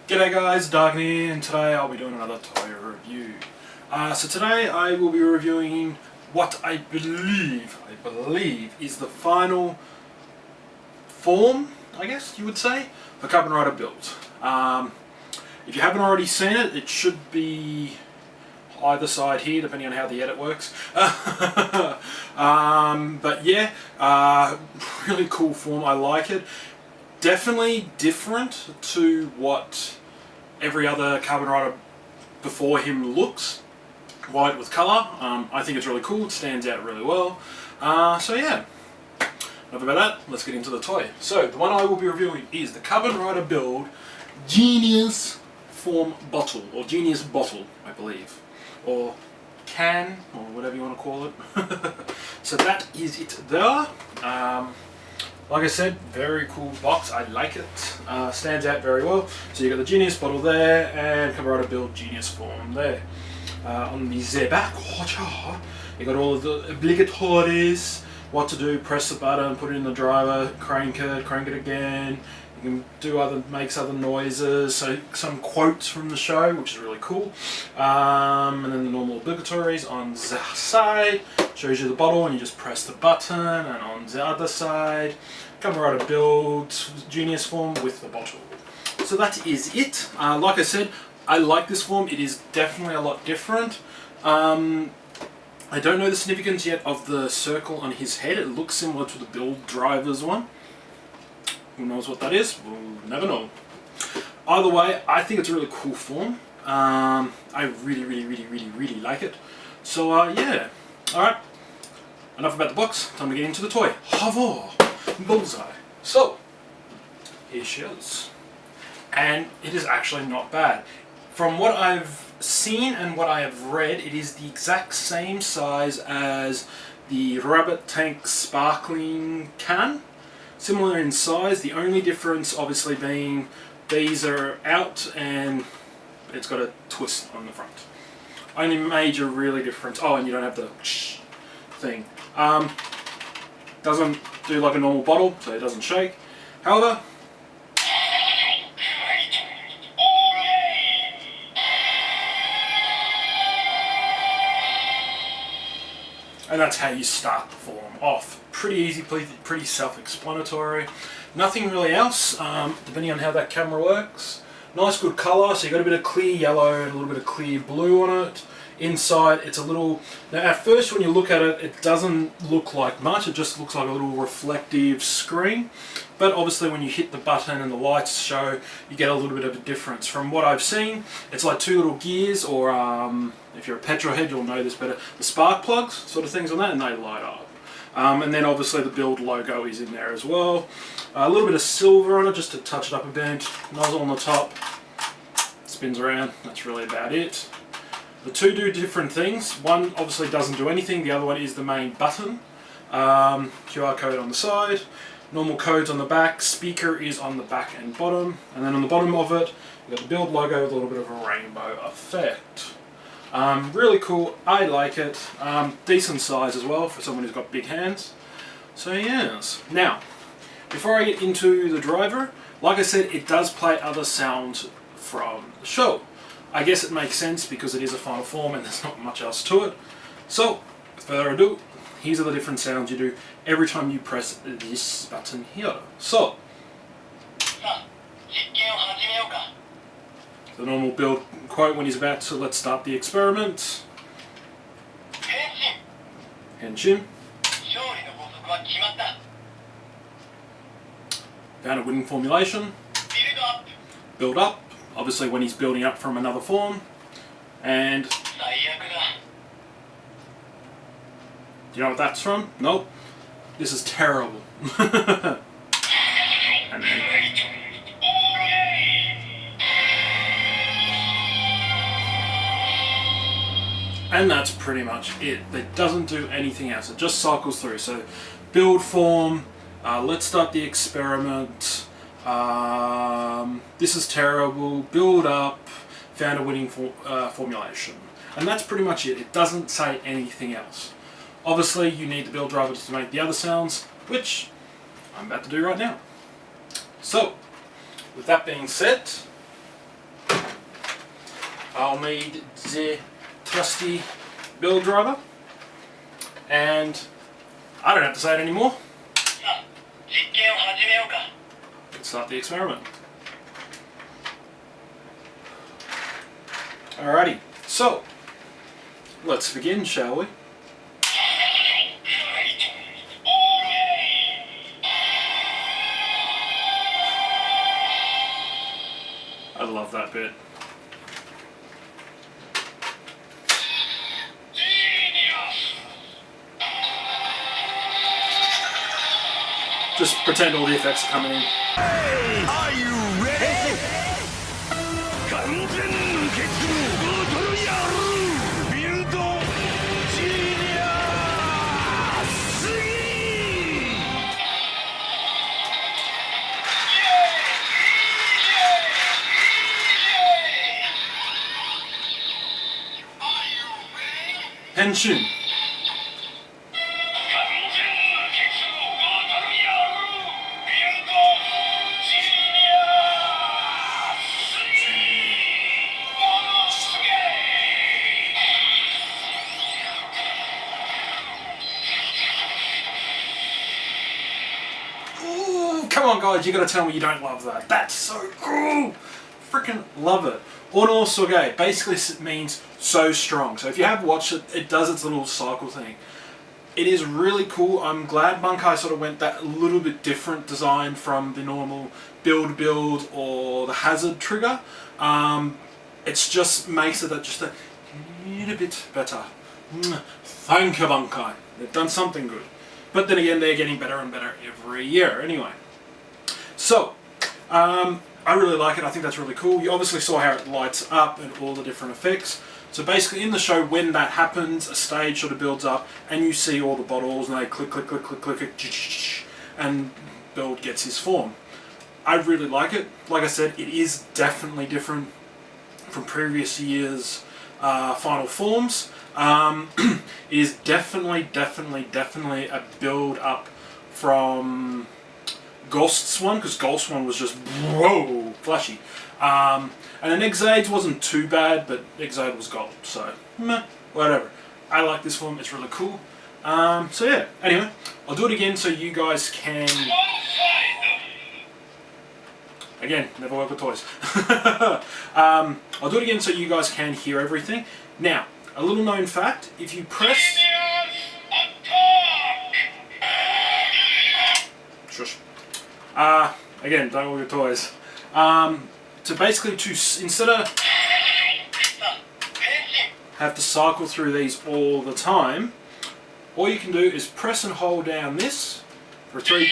G'day guys, Dargan here, and today I'll be doing another toy review. So today I will be reviewing what I believe is the final form, I guess you would say, for Kamen Rider Build. If you haven't already seen it, it should be either side here, depending on how the edit works. But yeah, really cool form, I like it. Definitely different to what every other Kamen Rider before him looks. White with colour. I think it's really cool, it stands out really well. So yeah, enough about that, let's get into the toy. So the one I will be reviewing is the Kamen Rider Build Genius Form Bottle, or Genius Bottle, I believe. Or can, or whatever you want to call it. So that is it there. Like I said, very cool box, I like it, stands out very well. So you got the Genius bottle there, and Kamen Rider Build Genius Form there. On the back, you got all of the obligatories, what to do, press the button, put it in the driver, crank it again. You can do makes other noises, so some quotes from the show, which is really cool. And then the normal obligatories on the side, shows you the bottle and you just press the button, and on the other side, Kamen Rider Build Genius Form with the bottle. So that is it. Like I said, I like this form, it is definitely a lot different. I don't know the significance yet of the circle on his head, it looks similar to the Build Drivers one. Who knows what that is? We'll never know. Either way, I think it's a really cool form. I really like it. So yeah. Alright. Enough about the box. Time to get into the toy. Hover! Bullseye. So, here she is. And it is actually not bad. From what I've seen and what I have read, it is the exact same size as the Rabbit Tank Sparkling can. Similar in size, the only difference obviously being these are out and it's got a twist on the front. Only major really difference. Oh, and you don't have the thing. Doesn't do like a normal bottle, so it doesn't shake. However, and that's how you start the form off. Pretty easy, pretty self-explanatory. Nothing really else, depending on how that camera works. Nice good colour, so you got a bit of clear yellow and a little bit of clear blue on it. Inside it's a little, now at first when you look at it, it doesn't look like much, it just looks like a little reflective screen. But obviously when you hit the button and the lights show, you get a little bit of a difference. From what I've seen, it's like two little gears, or if you're a petrol head you'll know this better, the spark plugs sort of things on that, and they light up. And then obviously the Build logo is in there as well. A little bit of silver on it just to touch it up a bit. Nozzle on the top, spins around, that's really about it. The two do different things. One obviously doesn't do anything, the other one is the main button. QR code on the side, normal codes on the back, speaker is on the back and bottom, and then on the bottom of it you've got the Build logo with a little bit of a rainbow effect. Really cool, I like it. Decent size as well for someone who's got big hands. So yes. Now, before I get into the driver, like I said, it does play other sounds from the show. I guess it makes sense because it is a final form and there's not much else to it. So, without further ado, these are the different sounds you do every time you press this button here. So, the normal Build quote when he's about to let's start the experiment. Henshin. Found a winning formulation. Build up. Obviously when he's building up from another form. And do you know what that's from? Nope. This is terrible. And then, and that's pretty much it. It doesn't do anything else. It just cycles through. So, build form, let's start the experiment, this is terrible, build up, found a winning formulation. And that's pretty much it. It doesn't say anything else. Obviously, you need the build driver to make the other sounds, which I'm about to do right now. So, with that being said, I'll need the trusty build driver, and I don't have to say it anymore. Let's start the experiment. Alrighty, so let's begin, shall we? I love that bit. Just pretend all the effects are coming in. Hey, are you ready? Build Henshin. Ooh, come on guys, you gotta tell me you don't love that. That's so cool! Freaking love it. Ono Soge basically means so strong. So if you have watched it, it does its little cycle thing. It is really cool. I'm glad Bunkai sort of went that little bit different design from the normal build or the hazard trigger. It just makes it just a little bit better. Thank you, Bunkai. They've done something good. But then again, they're getting better and better every year anyway. So, I really like it. I think that's really cool. You obviously saw how it lights up and all the different effects. So basically in the show, when that happens, a stage sort of builds up and you see all the bottles and they click, click, click, click, click, click, and Build gets his form. I really like it. Like I said, it is definitely different from previous years' final forms. It is definitely a build up from Ghost's one, because Ghost's one was just whoa flashy, and then Exade's wasn't too bad, but Exade was gold, so meh, whatever. I like this form, it's really cool. So yeah, anyway, I'll do it again so you guys can, again, never work with toys. I'll do it again so you guys can hear everything. Now, a little known fact, if you press, shush. Again, don't work with toys. So basically, instead of have to cycle through these all the time, all you can do is press and hold down this for 3,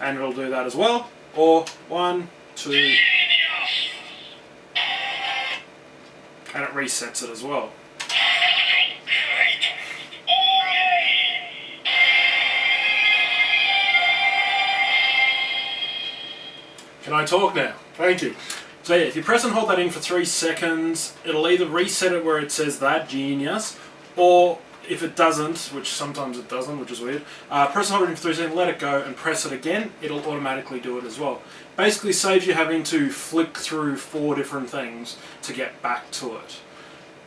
and it'll do that as well. Or 1, 2, and it resets it as well. Can I talk now? Thank you. So yeah, if you press and hold that in for 3 seconds, it'll either reset it where it says that, genius, or if it doesn't, which sometimes it doesn't, which is weird, press and hold it in for 3 seconds, let it go, and press it again, it'll automatically do it as well. Basically saves you having to flick through 4 different things to get back to it.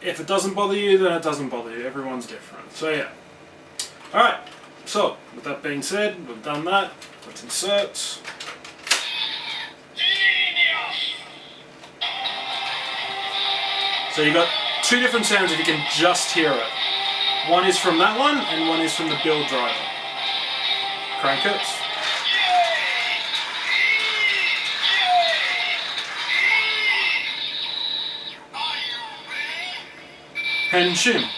If it doesn't bother you, then it doesn't bother you. Everyone's different. So yeah. Alright, so with that being said, we've done that. Let's insert. So you've got 2 different sounds if you can just hear it. One is from that one, and one is from the build driver. Crank it. Henshin.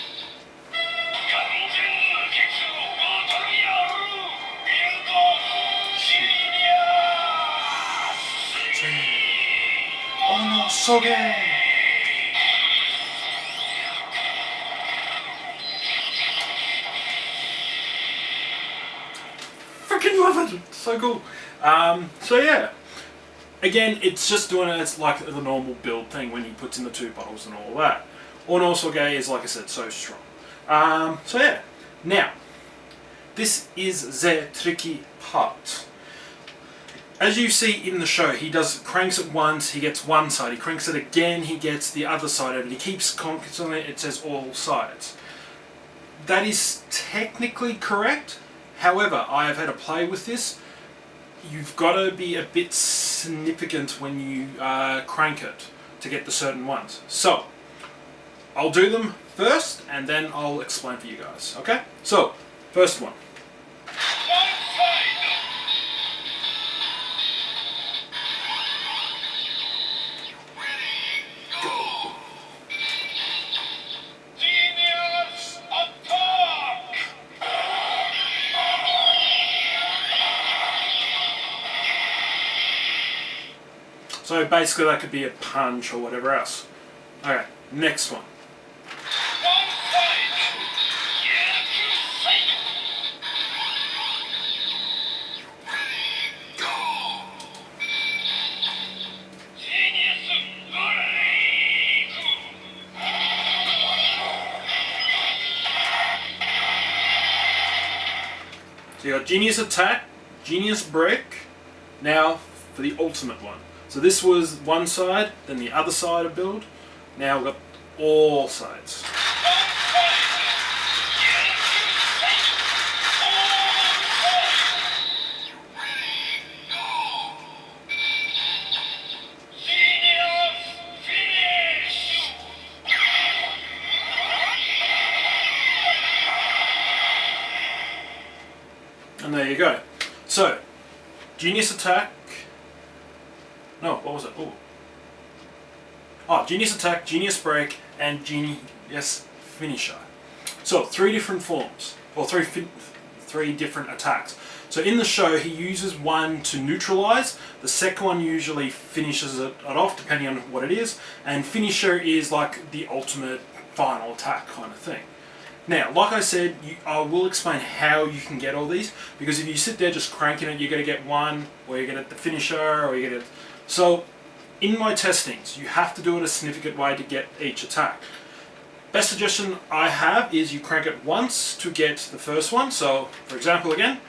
Ono Soge. Freaking love it! It's so cool. So yeah. Again, it's just doing it like the normal build thing when he puts in the 2 bottles and all that. Ono Soge is, like I said, so strong. So yeah. Now, this is the tricky part. as you see in the show, he cranks it once, he gets one side. He cranks it again, he gets the other side of it. He keeps constantly, it says all sides. That is technically correct. However, I have had to play with this. You've got to be a bit significant when you crank it to get the certain ones. So, I'll do them first and then I'll explain for you guys. Okay? So, first one. So basically that could be a punch or whatever else. Okay, next one. So you got Genius Attack, Genius Break, now for the ultimate one. So this was one side, then the other side of build. Now we've got all sides. And there you go. So, Genius Attack. No, what was it? Genius Attack, Genius Break, and Genius Finisher. So, 3 different forms, or three different attacks. So in the show, he uses one to neutralize. The second one usually finishes it off, depending on what it is. And Finisher is like the ultimate final attack kind of thing. Now, like I said, I will explain how you can get all these, because if you sit there just cranking it, you're going to get one, or you're going to get the Finisher, or you get it. So, in my testings, you have to do it a significant way to get each attack. Best suggestion I have is you crank it once to get the first one. So, for example, again.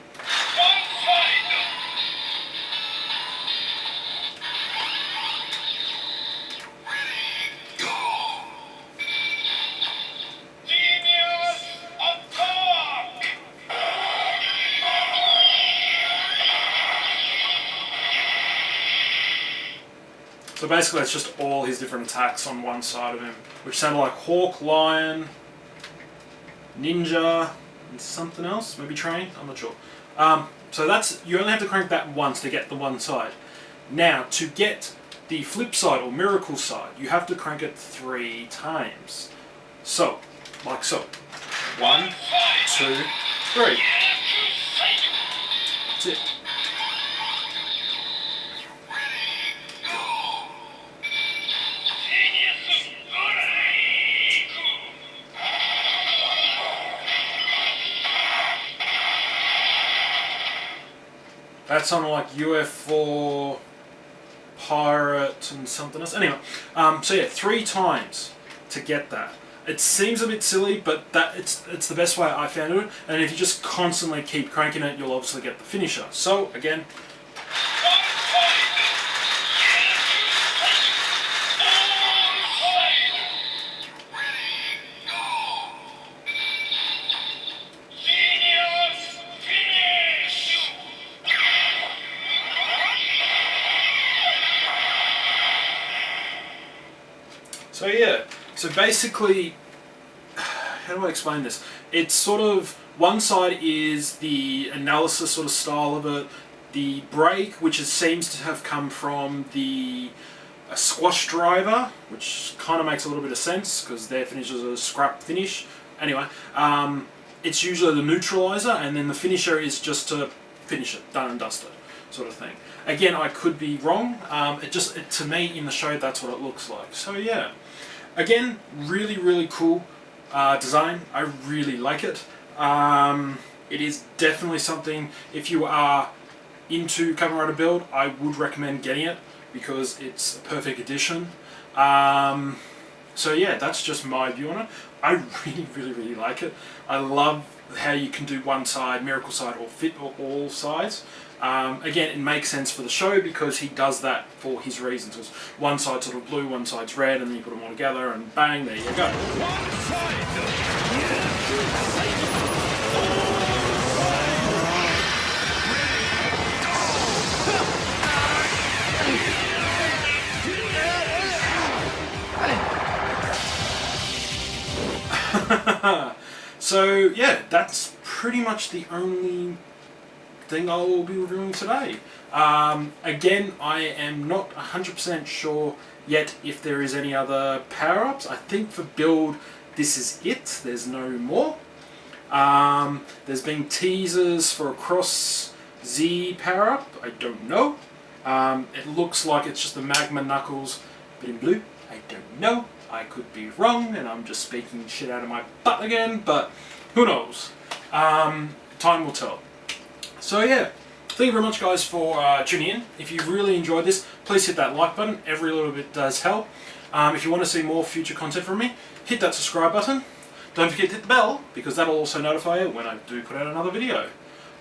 So basically it's just all his different attacks on one side of him, which sounded like Hawk, Lion, Ninja, and something else, maybe Train, I'm not sure. So that's, you only have to crank that once to get the one side. Now, to get the flip side or miracle side, you have to crank it 3 times. So, like so. 1, 2, 3. That's it. That sounded like UFO, pirate, and something else. Anyway, so yeah, 3 times to get that. It seems a bit silly, but it's the best way I found it. And if you just constantly keep cranking it, you'll obviously get the finisher. So again. So yeah, so basically, how do I explain this? It's sort of, one side is the analysis sort of style of it, the break, which seems to have come from the squash driver, which kind of makes a little bit of sense, because their finish is a scrap finish. Anyway, it's usually the neutralizer, and then the finisher is just to finish it, done and dusted, sort of thing. Again, I could be wrong. To me, in the show, that's what it looks like. So yeah. Again, really, really cool design. I really like it. It is definitely something, if you are into Kamen Rider Build, I would recommend getting it, because it's a perfect addition. So yeah, that's just my view on it. I really, really, really like it. I love how you can do one side, miracle side, or fit all sides. Again, it makes sense for the show because he does that for his reasons. Because one side's sort of blue, one side's red, and then you put them all together, and bang, there you go. So yeah, that's pretty much the only thing I will be reviewing today. Again, I am not 100% sure yet if there is any other power-ups. I think for Build, this is it. There's no more. There's been teasers for a Cross Z power-up. I don't know. It looks like it's just the Magma Knuckles, but in blue. I don't know. I could be wrong, and I'm just speaking shit out of my butt again, but who knows? Time will tell. So yeah, thank you very much guys for tuning in. If you really enjoyed this, please hit that like button. Every little bit does help. If you want to see more future content from me, hit that subscribe button. Don't forget to hit the bell, because that'll also notify you when I do put out another video.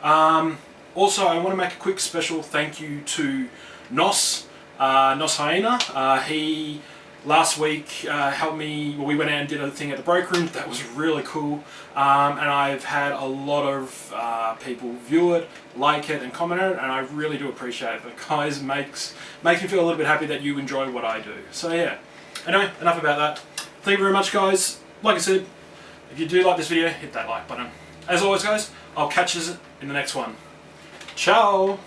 Also, I want to make a quick special thank you to Nos Hyena. He last week helped me. Well, we went out and did a thing at the break room. That was really cool, and I've had a lot of people view it, like it, and comment on it, and I really do appreciate it. But guys, makes me feel a little bit happy that you enjoy what I do. So yeah. Anyway, enough about that. Thank you very much, guys. Like I said, if you do like this video, hit that like button. As always, guys, I'll catch you in the next one. Ciao.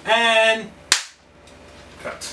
And cut.